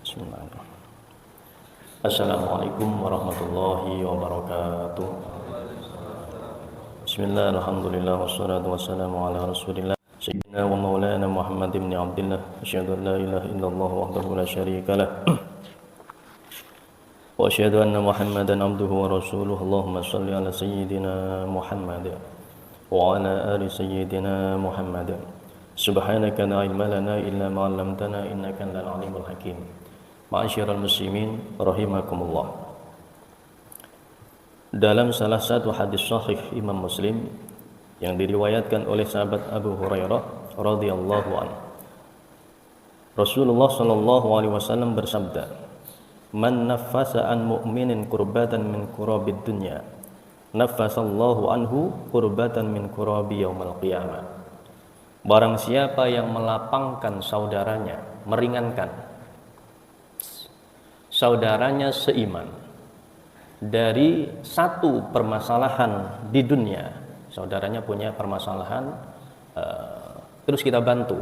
Bismillahirrahmanirrahim. Assalamualaikum warahmatullahi wabarakatuh. Bismillah, alhamdulillah, wassalatu wassalamu ala rasulillah Sayyidina wa maulana Muhammad ibn Abdillah. Asyhadu an la ilaha illallah wahdahu la syarika lah wa asyhadu anna Muhammadan abduhu wa rasuluh. Allahumma shalli ala Sayyidina Muhammad wa ala ali Sayyidina Muhammad. Subhanaka la ilma lana illa ma 'allamtana innaka antal alimul hakim. Ma'asyiral muslimin rahimakumullah. Dalam salah satu hadis sahih Imam Muslim yang diriwayatkan oleh sahabat Abu Hurairah radhiyallahu anhu, Rasulullah sallallahu alaihi wasallam bersabda, "Man naffasa an mu'minin kurbatan min kurabid dunya, naffasallahu anhu kurbatan min kurabi yaumil qiyamah." Barang siapa yang melapangkan saudaranya, meringankan saudaranya seiman dari satu permasalahan di dunia, saudaranya punya permasalahan, terus kita bantu,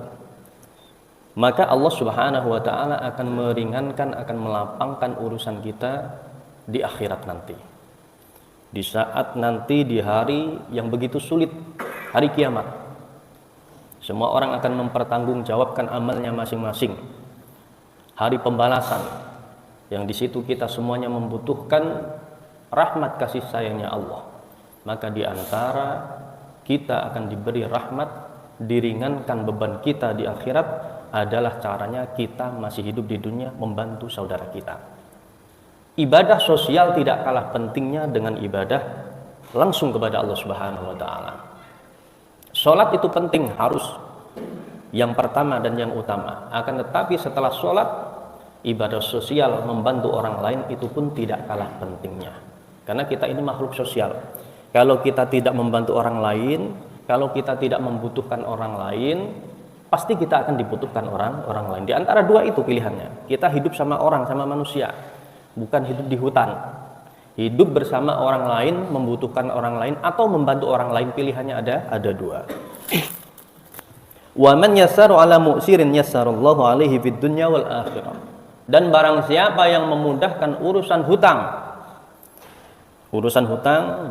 maka Allah Subhanahu wa ta'ala akan meringankan, akan melapangkan urusan kita di akhirat nanti, di saat nanti, di hari yang begitu sulit, hari kiamat. Semua orang akan mempertanggungjawabkan amalnya masing-masing, hari pembalasan, yang di situ kita semuanya membutuhkan rahmat kasih sayangnya Allah. Maka di antara kita akan diberi rahmat, diringankan beban kita di akhirat adalah caranya kita masih hidup di dunia membantu saudara kita. Ibadah sosial tidak kalah pentingnya dengan ibadah langsung kepada Allah Subhanahu wa ta'ala. Sholat itu penting, harus yang pertama dan yang utama. Akan tetapi setelah sholat, ibadah sosial membantu orang lain itu pun tidak kalah pentingnya. Karena kita ini makhluk sosial. Kalau kita tidak membantu orang lain, kalau kita tidak membutuhkan orang lain, pasti kita akan dibutuhkan orang lain. Di antara dua itu pilihannya. Kita hidup sama orang, sama manusia, bukan hidup di hutan. Hidup bersama orang lain, membutuhkan orang lain, atau membantu orang lain, pilihannya ada dua. Wa man yassaru ala mu'sirin yassarallahu alaihi fid dunya wal akhirah. Dan barang siapa yang memudahkan urusan hutang,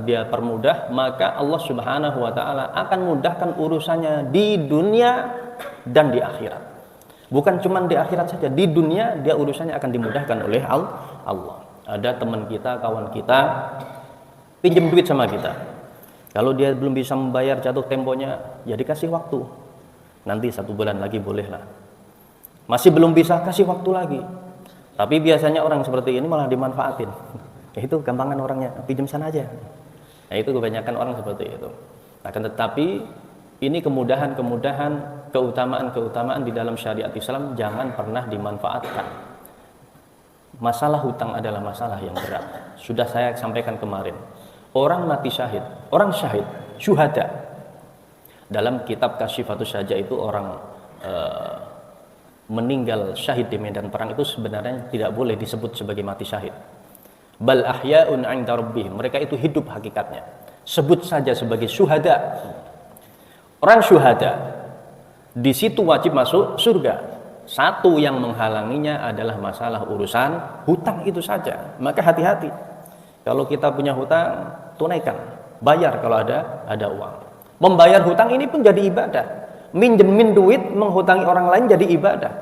dia permudah, maka Allah Subhanahu wa ta'ala akan mudahkan urusannya di dunia dan di akhirat. Bukan cuma di akhirat saja, di dunia dia urusannya akan dimudahkan oleh Allah. Ada teman kita, kawan kita pinjam duit sama kita. Kalau dia belum bisa membayar jatuh temponya, ya dikasih waktu. Nanti 1 bulan lagi bolehlah. Masih belum bisa, kasih waktu lagi. Tapi biasanya orang seperti ini malah dimanfaatin. Itu gampangan orangnya, pinjam sana aja. Nah, itu kebanyakan orang seperti itu. Akan tetapi ini kemudahan-kemudahan, keutamaan-keutamaan di dalam syariat Islam jangan pernah dimanfaatkan. Masalah hutang adalah masalah yang berat. Sudah saya sampaikan kemarin. Orang mati syahid, orang syahid, syuhada. Dalam kitab Kasyifatus Saja itu orang meninggal syahid di medan perang itu sebenarnya tidak boleh disebut sebagai mati syahid. Bal ahya'un 'inda rabbihim, mereka itu hidup hakikatnya. Sebut saja sebagai syuhada. Orang syuhada di situ wajib masuk surga. Satu yang menghalanginya adalah masalah urusan hutang itu saja. Maka hati-hati. Kalau kita punya hutang, tunaikan, bayar kalau ada uang. Membayar hutang ini pun jadi ibadah. Minjemin duit, menghutangi orang lain jadi ibadah.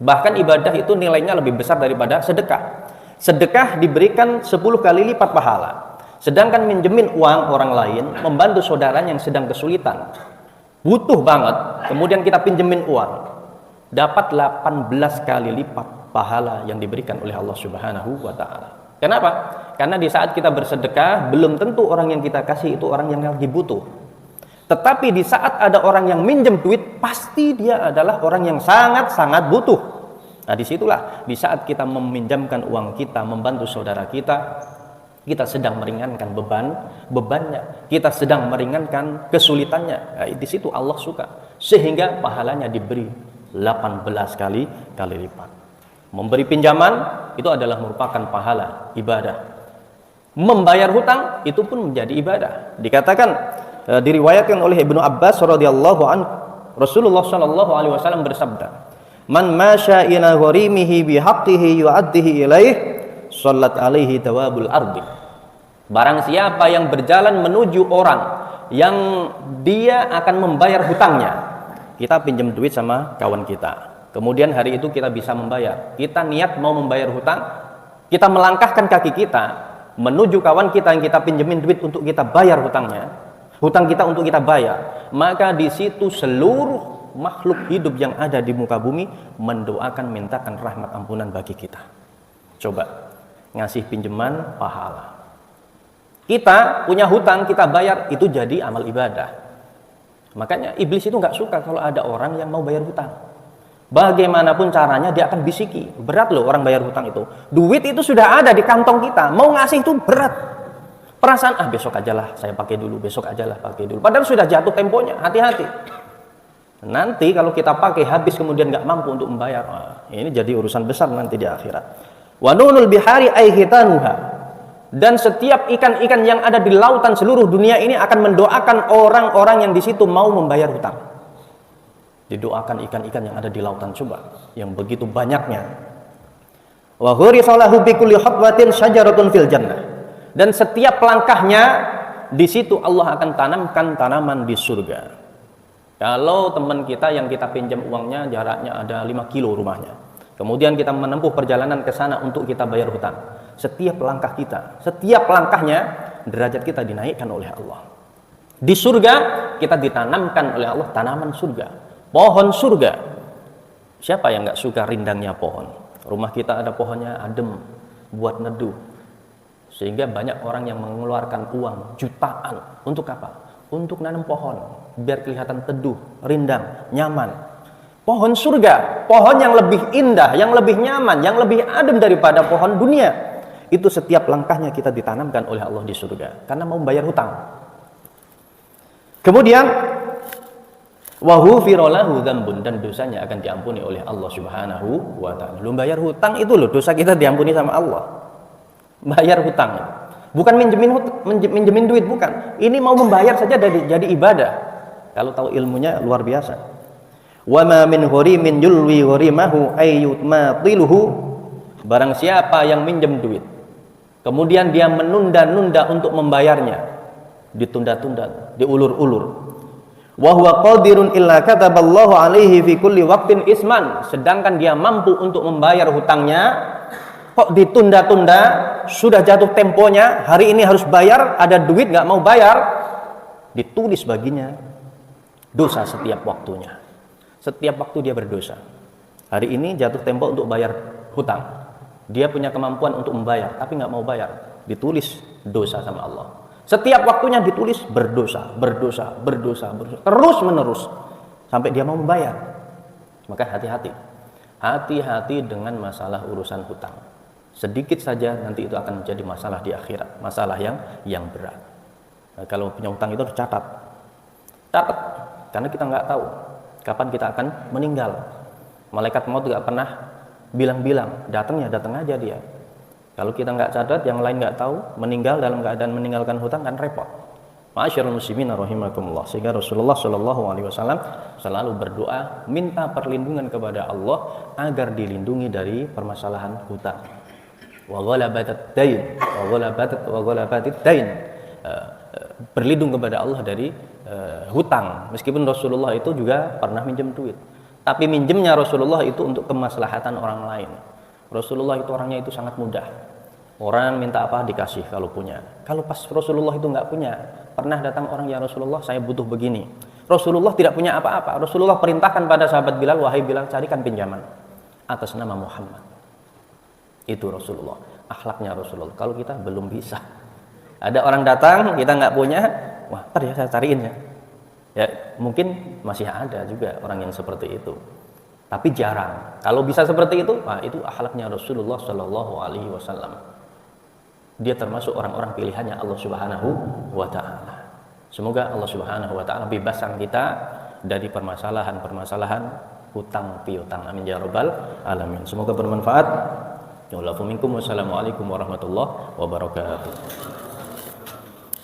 Bahkan ibadah itu nilainya lebih besar daripada sedekah. Sedekah diberikan 10 kali lipat pahala. Sedangkan minjemin uang orang lain, membantu saudaranya yang sedang kesulitan, butuh banget, kemudian kita pinjemin uang, dapat 18 kali lipat pahala yang diberikan oleh Allah Subhanahu wa ta'ala. Kenapa? Karena di saat kita bersedekah, belum tentu orang yang kita kasih itu orang yang lagi butuh. Tetapi di saat ada orang yang minjem duit, pasti dia adalah orang yang sangat-sangat butuh. Nah, disitulah di saat kita meminjamkan uang kita, membantu saudara kita, kita sedang meringankan bebannya, kita sedang meringankan kesulitannya. Nah, di situ Allah suka, sehingga pahalanya diberi 18 kali lipat. Memberi pinjaman itu adalah merupakan pahala ibadah. Membayar hutang itu pun menjadi ibadah. Dikatakan, diriwayatkan oleh Ibnu Abbas radhiyallahu anhu, Rasulullah sallallahu alaihi wasallam bersabda, Man masya ila gharimihi bihaqqihi yu'addihi ilaih, shallat alaihi dawabul ardi. Barang siapa yang berjalan menuju orang yang dia akan membayar hutangnya. Kita pinjam duit sama kawan kita. Kemudian hari itu kita bisa membayar. Kita niat mau membayar hutang, kita melangkahkan kaki kita menuju kawan kita yang kita pinjemin duit untuk kita bayar hutangnya. Hutang kita untuk kita bayar. Maka di situ seluruh makhluk hidup yang ada di muka bumi mendoakan, mintakan rahmat ampunan bagi kita. Coba ngasih pinjaman pahala. Kita punya hutang, kita bayar, itu jadi amal ibadah. Makanya iblis itu nggak suka kalau ada orang yang mau bayar hutang. Bagaimanapun caranya dia akan bisiki. Berat loh orang bayar hutang itu. Duit itu sudah ada di kantong kita, mau ngasih itu berat. Perasaan, besok aja lah saya pakai dulu, besok aja lah pakai dulu. Padahal sudah jatuh temponya, hati-hati. Nanti kalau kita pakai habis kemudian nggak mampu untuk membayar, ini jadi urusan besar nanti di akhirat. Wa nunul bihari aihitanuha. Dan setiap ikan-ikan yang ada di lautan seluruh dunia ini akan mendoakan orang-orang yang di situ mau membayar hutang. Didoakan ikan-ikan yang ada di lautan, coba, yang begitu banyaknya. Wa ghurisalahu bi kulli khatwatin syajaratun fil jannah. Dan setiap langkahnya di situ Allah akan tanamkan tanaman di surga. Kalau teman kita yang kita pinjam uangnya jaraknya ada 5 kilo rumahnya, kemudian kita menempuh perjalanan ke sana untuk kita bayar hutang. Setiap langkah kita, setiap langkahnya derajat kita dinaikkan oleh Allah. Di surga kita ditanamkan oleh Allah tanaman surga, pohon surga. Siapa yang nggak suka rindangnya pohon? Rumah kita ada pohonnya adem, buat neduh. Sehingga banyak orang yang mengeluarkan uang jutaan untuk apa? Untuk nanam pohon, biar kelihatan teduh, rindang, nyaman. Pohon surga, pohon yang lebih indah, yang lebih nyaman, yang lebih adem daripada pohon dunia. Itu setiap langkahnya kita ditanamkan oleh Allah di surga karena mau bayar hutang. Kemudian waghufira lahu dzambun, dan dosanya akan diampuni oleh Allah Subhanahu wa taala. Belum bayar hutang itu loh, dosa kita diampuni sama Allah. Bayar hutang. Bukan minjemin duit, bukan. Ini mau membayar saja jadi ibadah. Kalau tahu ilmunya luar biasa. Wa ma min ghurimin yulwi ghurimahu ayyutmatiluhu. Barang siapa yang minjem duit, kemudian dia menunda-nunda untuk membayarnya, ditunda-tunda, diulur-ulur. Wa huwa qadirun illa kataballahu alaihi fi kulli waqtin isman. Sedangkan dia mampu untuk membayar hutangnya, kok ditunda-tunda, sudah jatuh temponya, hari ini harus bayar, ada duit nggak mau bayar, ditulis baginya dosa setiap waktunya. Setiap waktu dia berdosa. Hari ini jatuh tempo untuk bayar hutang. Dia punya kemampuan untuk membayar, tapi nggak mau bayar. Ditulis dosa sama Allah. Setiap waktunya ditulis berdosa, berdosa, berdosa, berdosa. Terus menerus. Sampai dia mau membayar. Maka hati-hati. Hati-hati dengan masalah urusan hutang. Sedikit saja nanti itu akan menjadi masalah di akhirat. Masalah yang berat. Nah, kalau punya hutang itu harus catat. Catat. Karena kita nggak tahu kapan kita akan meninggal. Malaikat maut nggak pernah bilang-bilang, datang aja dia. Kalau kita nggak catat, yang lain nggak tahu, meninggal dalam keadaan meninggalkan hutang kan repot. Ma'asyiral muslimin rahimakumullah. Sehingga Rasulullah Shallallahu alaihi wasallam selalu berdoa minta perlindungan kepada Allah agar dilindungi dari permasalahan hutang. Wa ghalabatid dain, wa ghalabatid dain. Berlindung kepada Allah dari hutang. Meskipun Rasulullah itu juga pernah minjem duit. Tapi minjemnya Rasulullah itu untuk kemaslahatan orang lain. Rasulullah itu orangnya itu sangat mudah. Orang minta apa dikasih kalau punya. Kalau pas Rasulullah itu nggak punya, pernah datang orang, ya Rasulullah saya butuh begini. Rasulullah tidak punya apa-apa. Rasulullah perintahkan pada sahabat Bilal, wahai Bilal carikan pinjaman atas nama Muhammad. Itu Rasulullah. Akhlaknya Rasulullah. Kalau kita belum bisa. Ada orang datang kita nggak punya, wah ntar ya saya cariin ya. Ya mungkin masih ada juga orang yang seperti itu, tapi jarang. Kalau bisa seperti itu, itu akhlaknya Rasulullah Shallallahu Alaihi Wasallam. Dia termasuk orang-orang pilihannya Allah Subhanahu Wa Taala. Semoga Allah Subhanahu Wa Taala bebaskan kita dari permasalahan hutang piutang. Amin ya rabbal alamin. Semoga bermanfaat. Wassalamualaikum warahmatullahi wabarakatuh.